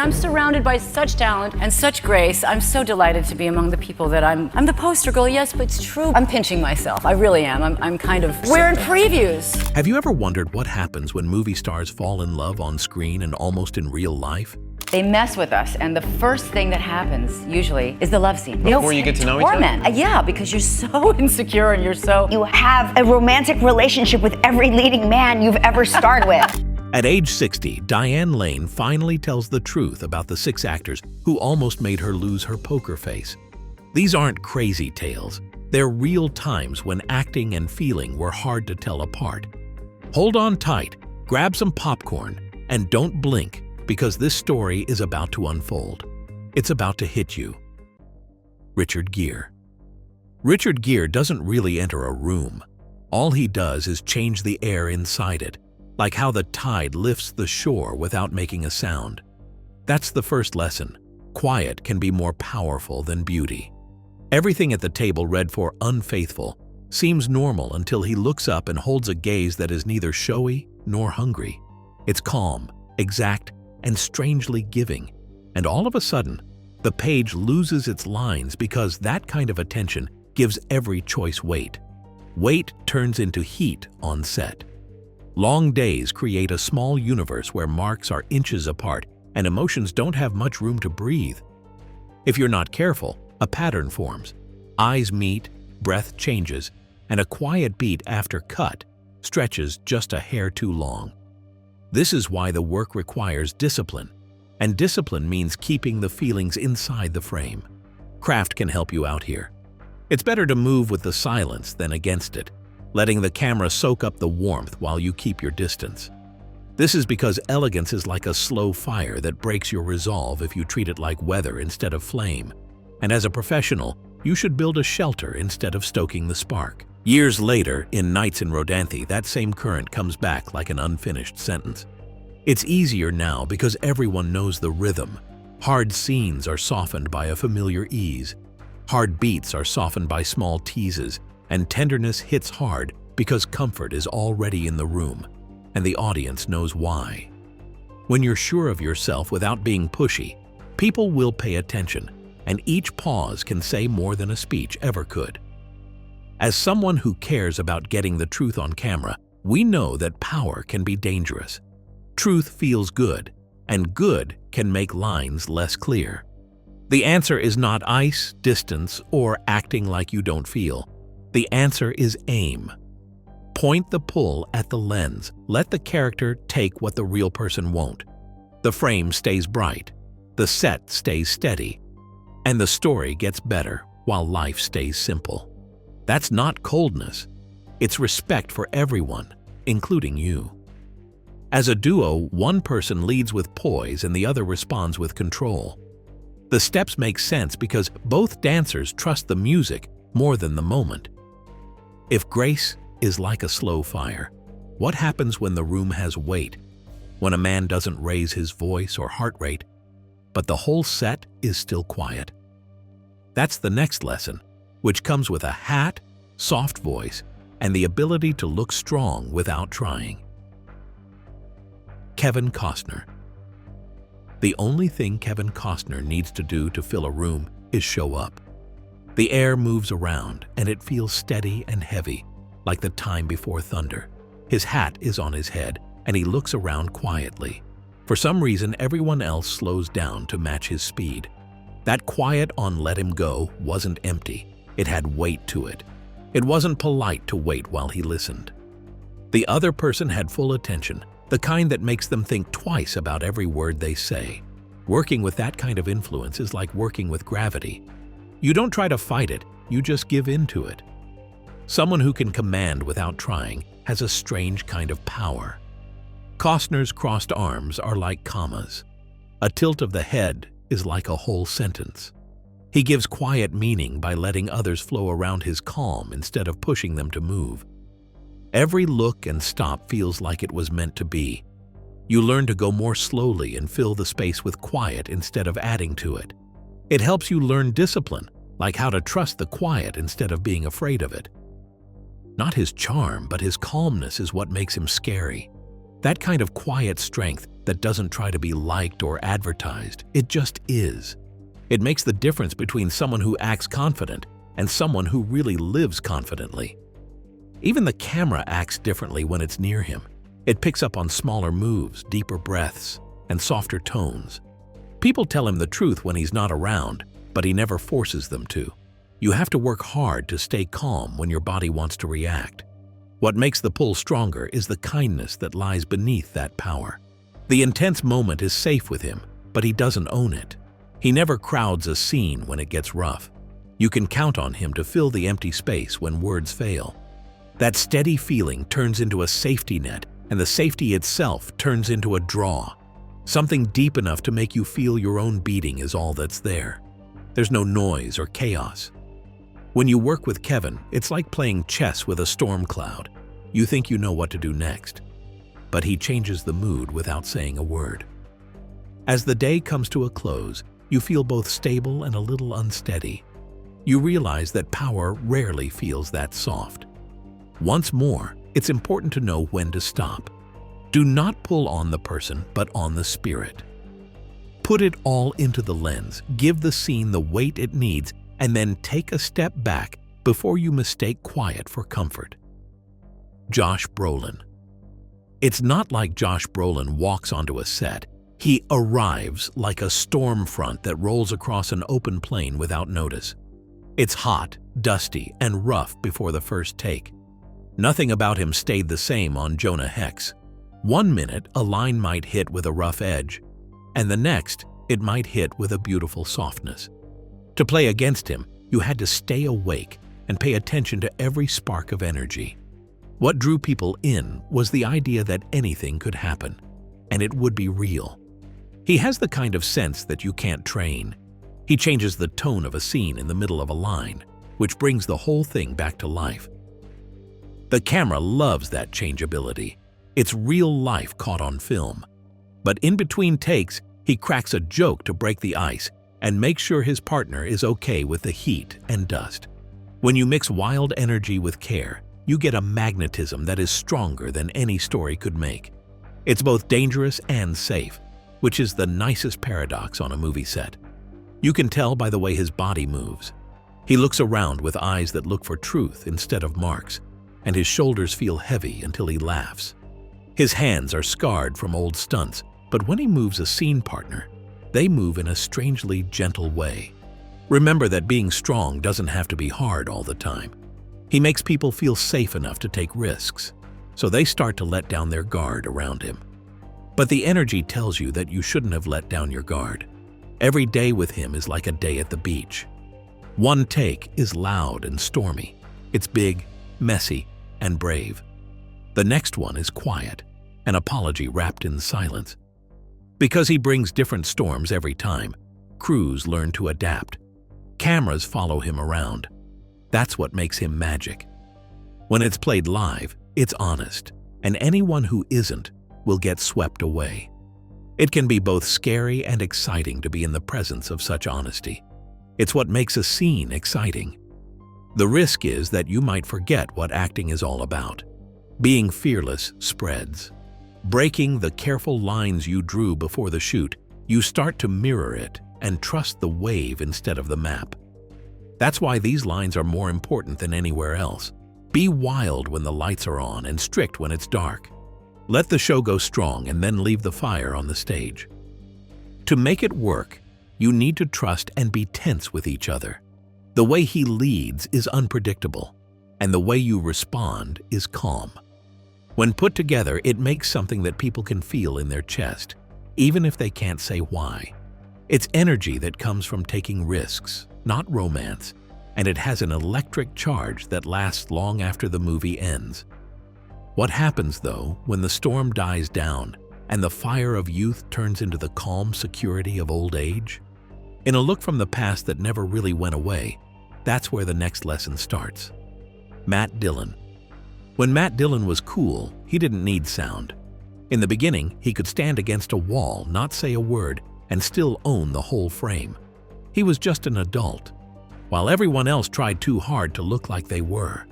I'm surrounded by such talent and such grace. I'm so delighted to be among the people that I'm the poster girl, yes, but it's true. I'm pinching myself. I really am. I'm kind of wearing previews. Have you ever wondered what happens when movie stars fall in love on screen and almost in real life? They mess with us, and the first thing that happens, usually, is the love scene. Before you get to know each other? Yeah, because you're so insecure and You have a romantic relationship with every leading man you've ever starred with. At age 60, Diane Lane finally tells the truth about the 6 actors who almost made her lose her poker face. These aren't crazy tales. They're real times when acting and feeling were hard to tell apart. Hold on tight, grab some popcorn, and don't blink, because this story is about to unfold. It's about to hit you. Richard Gere. Richard Gere doesn't really enter a room. All he does is change the air inside it, like how the tide lifts the shore without making a sound. That's the first lesson. Quiet can be more powerful than beauty. Everything at the table read for unfaithful seems normal until he looks up and holds a gaze that is neither showy nor hungry. It's calm, exact, and strangely giving. And all of a sudden, the page loses its lines because that kind of attention gives every choice weight. Weight turns into heat on set. Long days create a small universe where marks are inches apart and emotions don't have much room to breathe. If you're not careful, a pattern forms. Eyes meet, breath changes, and a quiet beat after cut stretches just a hair too long. This is why the work requires discipline, and discipline means keeping the feelings inside the frame. Craft can help you out here. It's better to move with the silence than against it, letting the camera soak up the warmth while you keep your distance. This is because elegance is like a slow fire that breaks your resolve if you treat it like weather instead of flame. And as a professional, you should build a shelter instead of stoking the spark. Years later, in Nights in Rodanthe, that same current comes back like an unfinished sentence. It's easier now because everyone knows the rhythm. Hard scenes are softened by a familiar ease. Hard beats are softened by small teases, and tenderness hits hard because comfort is already in the room, and the audience knows why. When you're sure of yourself without being pushy, people will pay attention, and each pause can say more than a speech ever could. As someone who cares about getting the truth on camera, we know that power can be dangerous. Truth feels good, and good can make lines less clear. The answer is not ice, distance, or acting like you don't feel. The answer is aim. Point the pull at the lens. Let the character take what the real person won't. The frame stays bright, the set stays steady, and the story gets better while life stays simple. That's not coldness. It's respect for everyone, including you. As a duo, one person leads with poise and the other responds with control. The steps make sense because both dancers trust the music more than the moment. If grace is like a slow fire, what happens when the room has weight? When a man doesn't raise his voice or heart rate, but the whole set is still quiet? That's the next lesson, which comes with a hat, soft voice, and the ability to look strong without trying. Kevin Costner. The only thing Kevin Costner needs to do to fill a room is show up. The air moves around, and it feels steady and heavy, like the time before thunder. His hat is on his head, and he looks around quietly. For some reason, everyone else slows down to match his speed. That quiet on Let Him Go wasn't empty. It had weight to it. It wasn't polite to wait while he listened. The other person had full attention, the kind that makes them think twice about every word they say. Working with that kind of influence is like working with gravity. You don't try to fight it, you just give in to it. Someone who can command without trying has a strange kind of power. Costner's crossed arms are like commas. A tilt of the head is like a whole sentence. He gives quiet meaning by letting others flow around his calm instead of pushing them to move. Every look and stop feels like it was meant to be. You learn to go more slowly and fill the space with quiet instead of adding to it. It helps you learn discipline, like how to trust the quiet instead of being afraid of it. Not his charm, but his calmness is what makes him scary. That kind of quiet strength that doesn't try to be liked or advertised, it just is. It makes the difference between someone who acts confident and someone who really lives confidently. Even the camera acts differently when it's near him. It picks up on smaller moves, deeper breaths, and softer tones. People tell him the truth when he's not around, but he never forces them to. You have to work hard to stay calm when your body wants to react. What makes the pull stronger is the kindness that lies beneath that power. The intense moment is safe with him, but he doesn't own it. He never crowds a scene when it gets rough. You can count on him to fill the empty space when words fail. That steady feeling turns into a safety net, and the safety itself turns into a draw. Something deep enough to make you feel your own beating is all that's there. There's no noise or chaos. When you work with Kevin, it's like playing chess with a storm cloud. You think you know what to do next, but he changes the mood without saying a word. As the day comes to a close, you feel both stable and a little unsteady. You realize that power rarely feels that soft. Once more, it's important to know when to stop. Do not pull on the person, but on the spirit. Put it all into the lens, give the scene the weight it needs, and then take a step back before you mistake quiet for comfort. Josh Brolin. It's not like Josh Brolin walks onto a set. He arrives like a storm front that rolls across an open plain without notice. It's hot, dusty, and rough before the first take. Nothing about him stayed the same on Jonah Hex. One minute, a line might hit with a rough edge, and the next, it might hit with a beautiful softness. To play against him, you had to stay awake and pay attention to every spark of energy. What drew people in was the idea that anything could happen, and it would be real. He has the kind of sense that you can't train. He changes the tone of a scene in the middle of a line, which brings the whole thing back to life. The camera loves that changeability. It's real life caught on film. But in between takes, he cracks a joke to break the ice and make sure his partner is okay with the heat and dust. When you mix wild energy with care, you get a magnetism that is stronger than any story could make. It's both dangerous and safe, which is the nicest paradox on a movie set. You can tell by the way his body moves. He looks around with eyes that look for truth instead of marks, and his shoulders feel heavy until he laughs. His hands are scarred from old stunts, but when he moves a scene partner, they move in a strangely gentle way. Remember that being strong doesn't have to be hard all the time. He makes people feel safe enough to take risks, so they start to let down their guard around him. But the energy tells you that you shouldn't have let down your guard. Every day with him is like a day at the beach. One take is loud and stormy. It's big, messy, and brave. The next one is quiet, an apology wrapped in silence. Because he brings different storms every time, crews learn to adapt. Cameras follow him around. That's what makes him magic. When it's played live, it's honest, and anyone who isn't will get swept away. It can be both scary and exciting to be in the presence of such honesty. It's what makes a scene exciting. The risk is that you might forget what acting is all about. Being fearless spreads. Breaking the careful lines you drew before the shoot, you start to mirror it and trust the wave instead of the map. That's why these lines are more important than anywhere else. Be wild when the lights are on and strict when it's dark. Let the show go strong and then leave the fire on the stage. To make it work, you need to trust and be tense with each other. The way he leads is unpredictable, and the way you respond is calm. When put together, it makes something that people can feel in their chest, even if they can't say why. It's energy that comes from taking risks, not romance, and it has an electric charge that lasts long after the movie ends. What happens, though, when the storm dies down and the fire of youth turns into the calm security of old age? In a look from the past that never really went away, that's where the next lesson starts. Matt Dillon. When Matt Dillon was cool, he didn't need sound. In the beginning, he could stand against a wall, not say a word, and still own the whole frame. He was just an adult, while everyone else tried too hard to look like they were.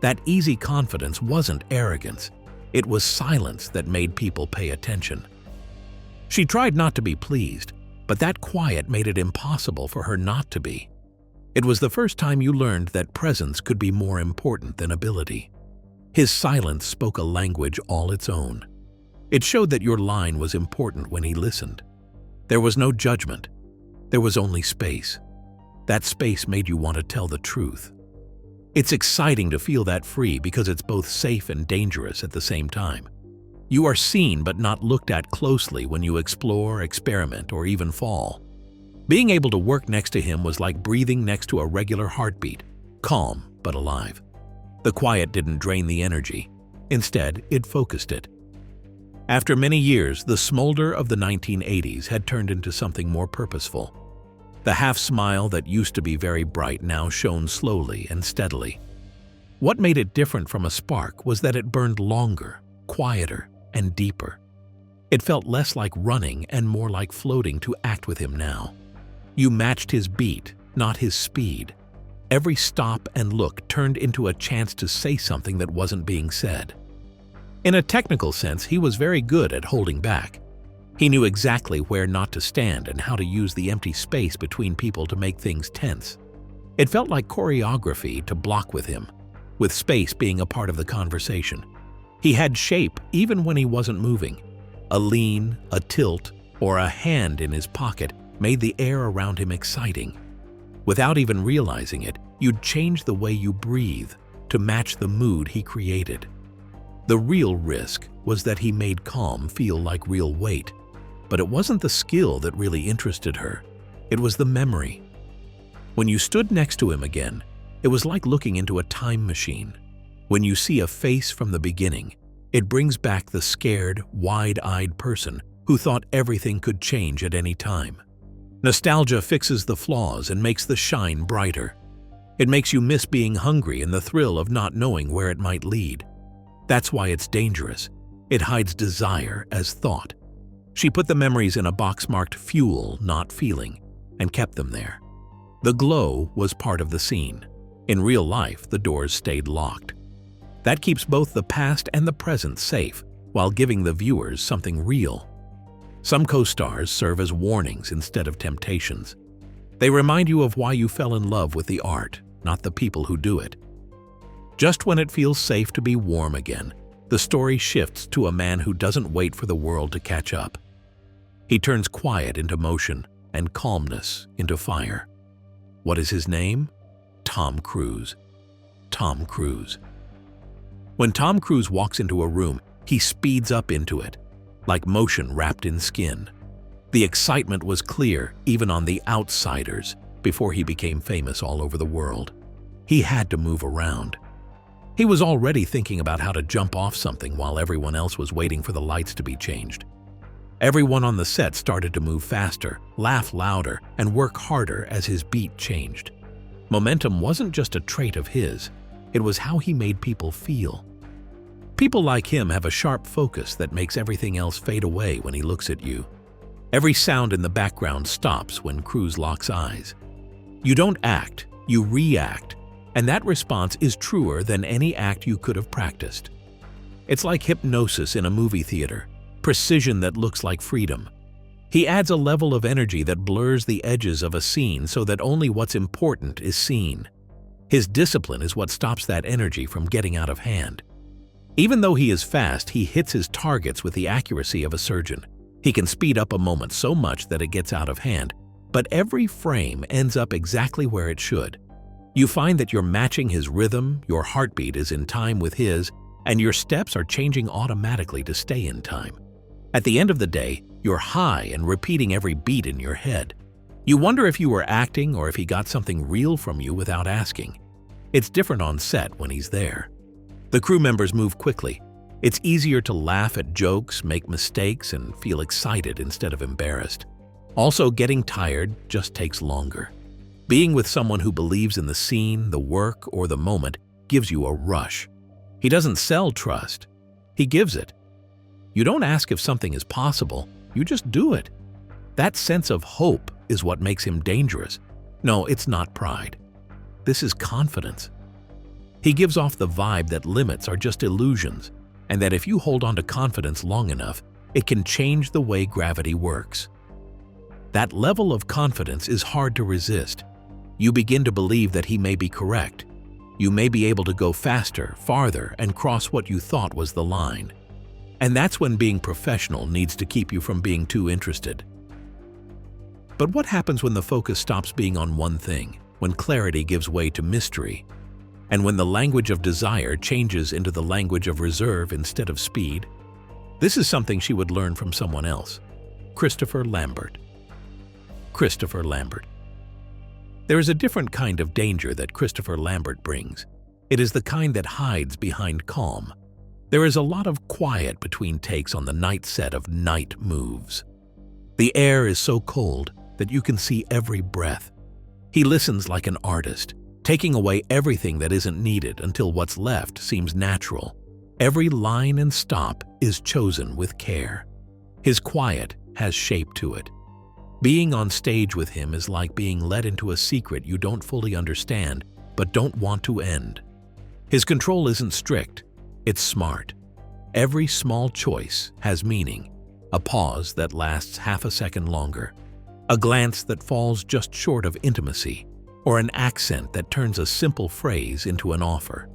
That easy confidence wasn't arrogance. It was silence that made people pay attention. She tried not to be pleased, but that quiet made it impossible for her not to be. It was the first time you learned that presence could be more important than ability. His silence spoke a language all its own. It showed that your line was important when he listened. There was no judgment. There was only space. That space made you want to tell the truth. It's exciting to feel that free because it's both safe and dangerous at the same time. You are seen but not looked at closely when you explore, experiment, or even fall. Being able to work next to him was like breathing next to a regular heartbeat, calm but alive. The quiet didn't drain the energy. Instead, it focused it. After many years, the smolder of the 1980s had turned into something more purposeful. The half-smile that used to be very bright now shone slowly and steadily. What made it different from a spark was that it burned longer, quieter, and deeper. It felt less like running and more like floating to act with him now. You matched his beat, not his speed. Every stop and look turned into a chance to say something that wasn't being said. In a technical sense, he was very good at holding back. He knew exactly where not to stand and how to use the empty space between people to make things tense. It felt like choreography to block with him, with space being a part of the conversation. He had shape even when he wasn't moving. A lean, a tilt, or a hand in his pocket made the air around him exciting. Without even realizing it, you'd change the way you breathe to match the mood he created. The real risk was that he made calm feel like real weight. But it wasn't the skill that really interested her. It was the memory. When you stood next to him again, it was like looking into a time machine. When you see a face from the beginning, it brings back the scared, wide-eyed person who thought everything could change at any time. Nostalgia fixes the flaws and makes the shine brighter. It makes you miss being hungry and the thrill of not knowing where it might lead. That's why it's dangerous. It hides desire as thought. She put the memories in a box marked fuel, not feeling, and kept them there. The glow was part of the scene. In real life, the doors stayed locked. That keeps both the past and the present safe, while giving the viewers something real. Some co-stars serve as warnings instead of temptations. They remind you of why you fell in love with the art, not the people who do it. Just when it feels safe to be warm again, the story shifts to a man who doesn't wait for the world to catch up. He turns quiet into motion and calmness into fire. What is his name? Tom Cruise. Tom Cruise. When Tom Cruise walks into a room, he speeds up into it, like motion wrapped in skin. The excitement was clear even on the outsiders before he became famous all over the world. He had to move around. He was already thinking about how to jump off something while everyone else was waiting for the lights to be changed. Everyone on the set started to move faster, laugh louder, and work harder as his beat changed. Momentum wasn't just a trait of his, it was how he made people feel. People like him have a sharp focus that makes everything else fade away when he looks at you. Every sound in the background stops when Cruise locks eyes. You don't act, you react, and that response is truer than any act you could have practiced. It's like hypnosis in a movie theater, precision that looks like freedom. He adds a level of energy that blurs the edges of a scene so that only what's important is seen. His discipline is what stops that energy from getting out of hand. Even though he is fast, he hits his targets with the accuracy of a surgeon. He can speed up a moment so much that it gets out of hand, but every frame ends up exactly where it should. You find that you're matching his rhythm, your heartbeat is in time with his, and your steps are changing automatically to stay in time. At the end of the day, you're high and repeating every beat in your head. You wonder if you were acting or if he got something real from you without asking. It's different on set when he's there. The crew members move quickly. It's easier to laugh at jokes, make mistakes, and feel excited instead of embarrassed. Also, getting tired just takes longer. Being with someone who believes in the scene, the work, or the moment gives you a rush. He doesn't sell trust. He gives it. You don't ask if something is possible, you just do it. That sense of hope is what makes him dangerous. No, it's not pride. This is confidence. He gives off the vibe that limits are just illusions. and that if you hold on to confidence long enough, it can change the way gravity works. That level of confidence is hard to resist. You begin to believe that he may be correct. You may be able to go faster, farther, and cross what you thought was the line. And that's when being professional needs to keep you from being too interested. But what happens when the focus stops being on one thing, when clarity gives way to mystery, and when the language of desire changes into the language of reserve instead of speed? This is something she would learn from someone else, Christopher Lambert. Christopher Lambert. There is a different kind of danger that Christopher Lambert brings. It is the kind that hides behind calm. There is a lot of quiet between takes on the night set of Night Moves. The air is so cold that you can see every breath. He listens like an artist, taking away everything that isn't needed until what's left seems natural. Every line and stop is chosen with care. His quiet has shape to it. Being on stage with him is like being led into a secret you don't fully understand but don't want to end. His control isn't strict, it's smart. Every small choice has meaning, a pause that lasts half a second longer, a glance that falls just short of intimacy, or an accent that turns a simple phrase into an offer.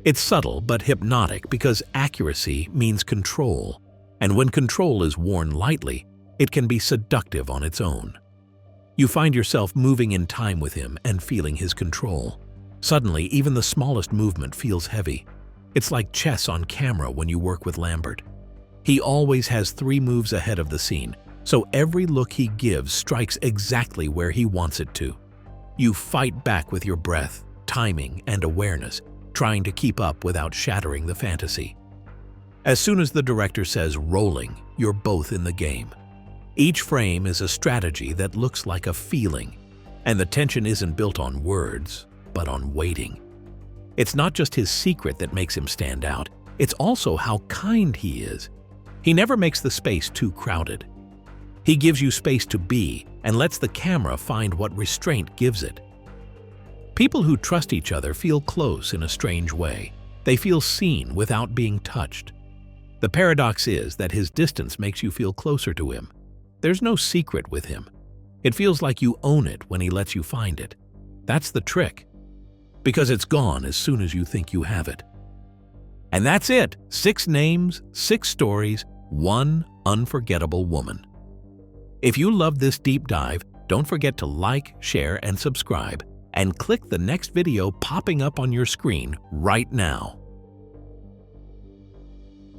It's subtle but hypnotic because accuracy means control, and when control is worn lightly, it can be seductive on its own. You find yourself moving in time with him and feeling his control. Suddenly, even the smallest movement feels heavy. It's like chess on camera when you work with Lambert. He always has 3 moves ahead of the scene, so every look he gives strikes exactly where he wants it to. You fight back with your breath, timing, and awareness, trying to keep up without shattering the fantasy. As soon as the director says rolling, you're both in the game. Each frame is a strategy that looks like a feeling, and the tension isn't built on words, but on waiting. It's not just his secret that makes him stand out, it's also how kind he is. He never makes the space too crowded. He gives you space to be and lets the camera find what restraint gives it. People who trust each other feel close in a strange way. They feel seen without being touched. The paradox is that his distance makes you feel closer to him. There's no secret with him. It feels like you own it when he lets you find it. That's the trick, because it's gone as soon as you think you have it. And that's it. 6 names, 6 stories, 1 unforgettable woman. If you love this deep dive, don't forget to like, share, and subscribe, and click the next video popping up on your screen right now.